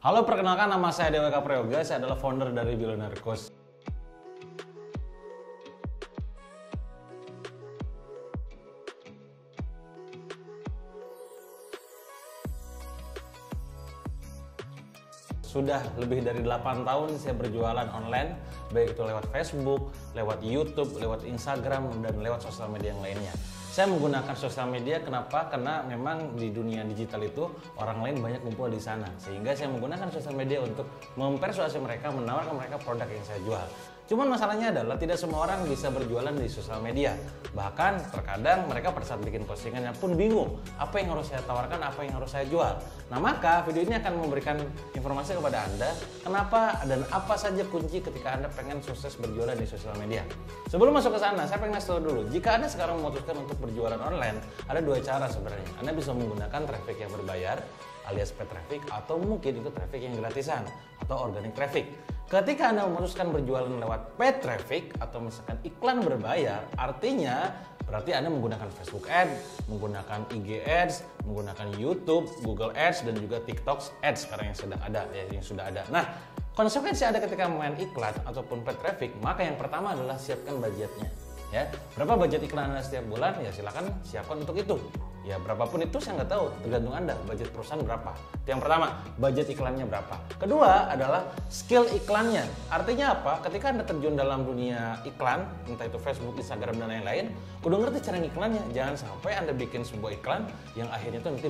Halo, perkenalkan nama saya Deweka Prayoga, saya adalah founder dari Billionaire Coach. Sudah lebih dari 8 tahun saya berjualan online, baik itu lewat Facebook, lewat YouTube, lewat Instagram, dan lewat sosial media yang lainnya. Saya menggunakan sosial media, kenapa? Karena memang di dunia digital itu orang lain banyak kumpul di sana. Sehingga saya menggunakan sosial media untuk mempersuasi mereka, menawarkan mereka produk yang saya jual. Cuman masalahnya adalah tidak semua orang bisa berjualan di sosial media. Bahkan terkadang mereka pada saat bikin postingannya pun bingung apa yang harus saya tawarkan, apa yang harus saya jual. Nah, maka video ini akan memberikan informasi kepada Anda kenapa dan apa saja kunci ketika Anda pengen sukses berjualan di sosial media. Sebelum masuk ke sana, saya pengen ngasih tahu dulu, jika Anda sekarang memutuskan untuk berjualan online, ada dua cara sebenarnya. Anda bisa menggunakan traffic yang berbayar alias paid traffic, atau mungkin itu traffic yang gratisan atau organic traffic. Ketika Anda memutuskan berjualan lewat paid traffic atau misalkan iklan berbayar, artinya berarti Anda menggunakan Facebook Ads, menggunakan IG Ads, menggunakan YouTube, Google Ads, dan juga TikTok Ads sekarang yang sedang ada, yang sudah ada. Nah, konsekuensi Anda ketika main iklan ataupun paid traffic, maka yang pertama adalah siapkan budgetnya. Ya, berapa budget iklan Anda setiap bulan? Ya silakan siapkan untuk itu. Ya berapapun itu saya nggak tahu, tergantung Anda, budget perusahaan berapa. Itu yang pertama, budget iklannya berapa. Kedua adalah skill iklannya. Artinya apa? Ketika Anda terjun dalam dunia iklan, entah itu Facebook, Instagram, dan lain-lain, kudu ngerti cara iklannya. Jangan sampai Anda bikin sebuah iklan yang akhirnya itu nanti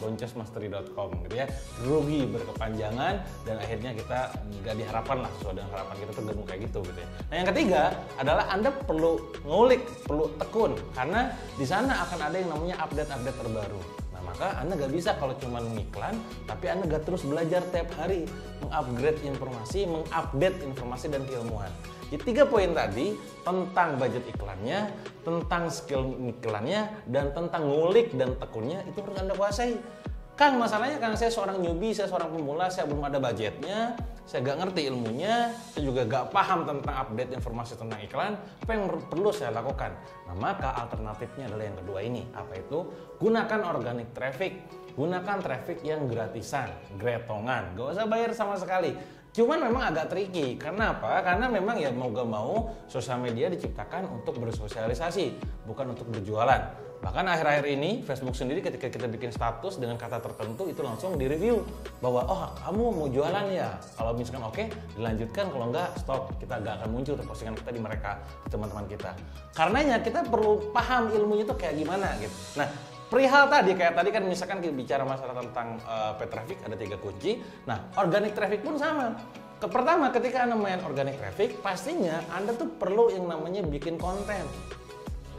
boncosmastery.com gitu ya. Rugi berkepanjangan dan akhirnya kita nggak diharapkan lah sesuai dengan harapan kita tuh kayak gitu ya. Nah, yang ketiga adalah Anda perlu ngulik, perlu tekun, karena di sana akan ada yang namanya update-update terbaru. Nah, maka Anda nggak bisa kalau cuma mengiklan, tapi Anda nggak terus belajar tiap hari, mengupgrade informasi, mengupdate informasi dan keilmuan. Jadi 3 poin tadi tentang budget iklannya, tentang skill iklannya, dan tentang ngulik dan tekunnya itu harus Anda kuasai. Kang, masalahnya karena saya seorang newbie, saya seorang pemula, saya belum ada budgetnya, saya gak ngerti ilmunya, saya juga gak paham tentang update informasi tentang iklan, apa yang perlu saya lakukan? Nah, maka alternatifnya adalah yang kedua ini, apa itu? Gunakan organic traffic, gunakan traffic yang gratisan, gretongan, gak usah bayar sama sekali. Cuman memang agak tricky, karena apa? Karena memang ya mau gak mau sosial media diciptakan untuk bersosialisasi, bukan untuk berjualan. Bahkan akhir-akhir ini Facebook sendiri ketika kita bikin status dengan kata tertentu itu langsung direview bahwa oh kamu mau jualan ya, kalau misalkan oke dilanjutkan, kalau enggak stop, kita nggak akan muncul postingan kita di mereka, di teman-teman kita. Karenanya kita perlu paham ilmunya itu kayak gimana gitu. Nah, perihal tadi kayak tadi kan misalkan kita bicara masalah tentang paid traffic ada 3 kunci. Nah, organic traffic pun sama. Pertama, ketika Anda main organic traffic, pastinya Anda tuh perlu yang namanya bikin konten.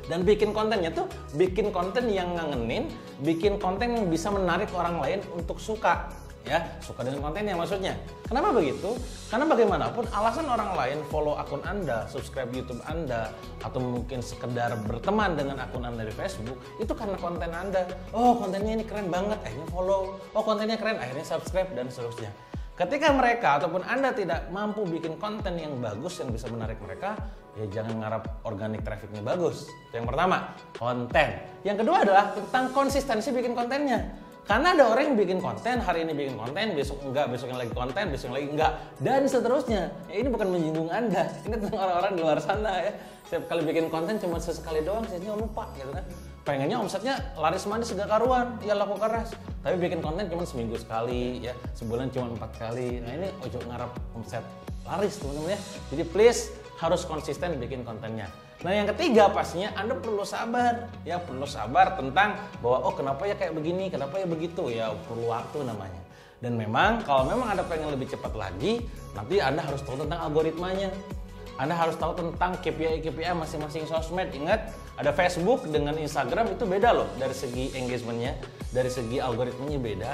Dan bikin kontennya tuh bikin konten yang ngangenin, bikin konten yang bisa menarik orang lain untuk suka. Ya, suka dengan kontennya maksudnya. Kenapa begitu? Karena bagaimanapun alasan orang lain follow akun Anda, subscribe YouTube Anda, atau mungkin sekedar berteman dengan akun Anda di Facebook, itu karena konten Anda. Oh, kontennya ini keren banget, akhirnya follow. Oh, kontennya keren, akhirnya subscribe, dan seterusnya. Ketika mereka ataupun Anda tidak mampu bikin konten yang bagus yang bisa menarik mereka, ya jangan ngarap organic trafficnya bagus. Itu yang pertama, konten. Yang kedua adalah tentang konsistensi bikin kontennya. Karena ada orang yang bikin konten, hari ini bikin konten, besok enggak, besoknya lagi konten, besoknya lagi enggak, dan seterusnya. Ya, ini bukan menyinggung Anda, ini tentang orang-orang di luar sana ya. Setiap kali bikin konten cuma sesekali doang, sisanya lupa gitu kan. Pengennya omsetnya laris manis gak karuan, ya laku keras. Tapi bikin konten cuma seminggu sekali, ya sebulan cuma 4 kali. Nah, ini ojo ngarap omset laris teman-teman ya. Jadi please harus konsisten bikin kontennya. Nah, yang ketiga pastinya Anda perlu sabar. Ya, perlu sabar tentang bahwa oh kenapa ya kayak begini, kenapa ya begitu. Ya perlu waktu namanya. Dan memang kalau memang Anda pengen lebih cepat lagi, nanti Anda harus tahu tentang algoritmanya. Anda harus tahu tentang KPI masing-masing sosmed. Ingat, ada Facebook dengan Instagram itu beda loh dari segi engagementnya, dari segi algoritmanya beda.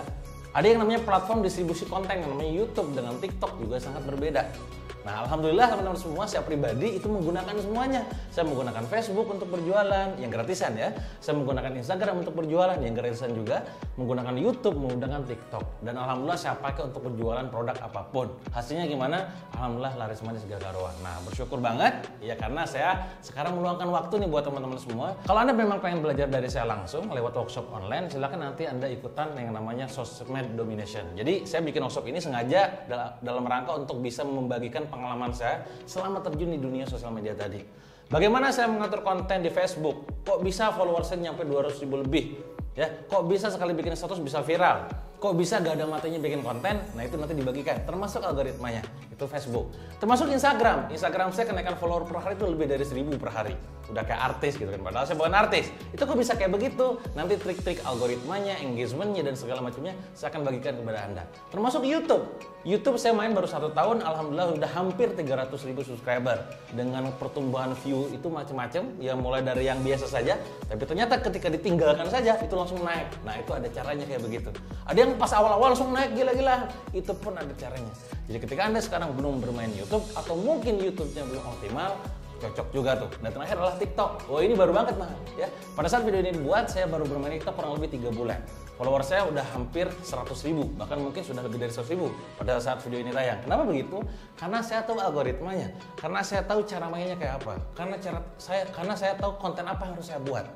Ada yang namanya platform distribusi konten yang namanya YouTube dengan TikTok juga sangat berbeda. Nah, alhamdulillah teman-teman semua, saya pribadi itu menggunakan semuanya. Saya menggunakan Facebook untuk berjualan yang gratisan ya. Saya menggunakan Instagram untuk berjualan yang gratisan juga, menggunakan YouTube, menggunakan TikTok. Dan alhamdulillah saya pakai untuk berjualan produk apapun. Hasilnya gimana? Alhamdulillah laris manis gak karuan. Nah, bersyukur banget ya karena saya sekarang meluangkan waktu nih buat teman-teman semua. Kalau Anda memang pengen belajar dari saya langsung lewat workshop online, silakan nanti Anda ikutan yang namanya Sosmed Domination. Jadi saya bikin workshop ini sengaja dalam rangka untuk bisa membagikan pengalaman saya selama terjun di dunia sosial media tadi. Bagaimana saya mengatur konten di Facebook? Kok bisa followersnya nyampe 200.000 lebih? Ya, kok bisa sekali bikin status bisa viral? Kok bisa gak ada matinya bikin konten? Nah, itu nanti dibagikan, termasuk algoritmanya. Itu Facebook. Termasuk Instagram. Instagram saya kenaikan follower per hari itu lebih dari 1.000 per hari. Udah kayak artis gitu kan, padahal saya bukan artis. Itu kok bisa kayak begitu? Nanti trik-trik algoritmanya, engagementnya, dan segala macamnya saya akan bagikan kepada Anda. Termasuk YouTube. YouTube saya main baru 1 tahun, alhamdulillah udah hampir 300.000 subscriber. Dengan pertumbuhan view itu macam-macam, ya mulai dari yang biasa saja, tapi ternyata ketika ditinggalkan saja, itu langsung naik. Nah, itu ada caranya kayak begitu. Ada yang pas awal-awal langsung naik gila-gila, itu pun ada caranya. Jadi ketika Anda sekarang belum bermain YouTube, atau mungkin YouTube-nya belum optimal, cocok juga tuh. Dan terakhir adalah TikTok. Wah, ini baru banget mah ya. Pada saat video ini dibuat, saya baru bermain TikTok kurang lebih 3 bulan. Follower saya udah hampir 100.000, bahkan mungkin sudah lebih dari 100.000 pada saat video ini tayang. Kenapa begitu? Karena saya tahu algoritmanya, karena saya tahu cara mainnya kayak apa, karena saya tahu konten apa yang harus saya buat.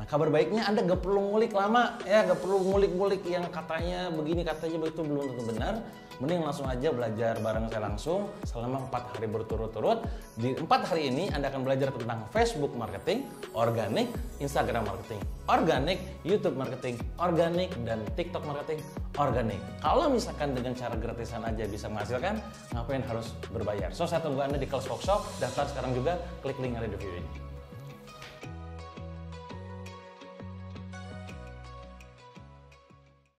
Nah, kabar baiknya Anda gak perlu ngulik lama ya, gak perlu ngulik-ngulik yang katanya begini, katanya begitu, belum tentu benar. Mending langsung aja belajar bareng saya langsung selama 4 hari berturut-turut. Di 4 hari ini Anda akan belajar tentang Facebook marketing, organik, Instagram marketing, organik, YouTube marketing, organik, dan TikTok marketing, organik. Kalau misalkan dengan cara gratisan aja bisa menghasilkan, ngapain harus berbayar? So, saya tunggu Anda di kelas workshop. Daftar sekarang juga, klik link yang ada di video ini.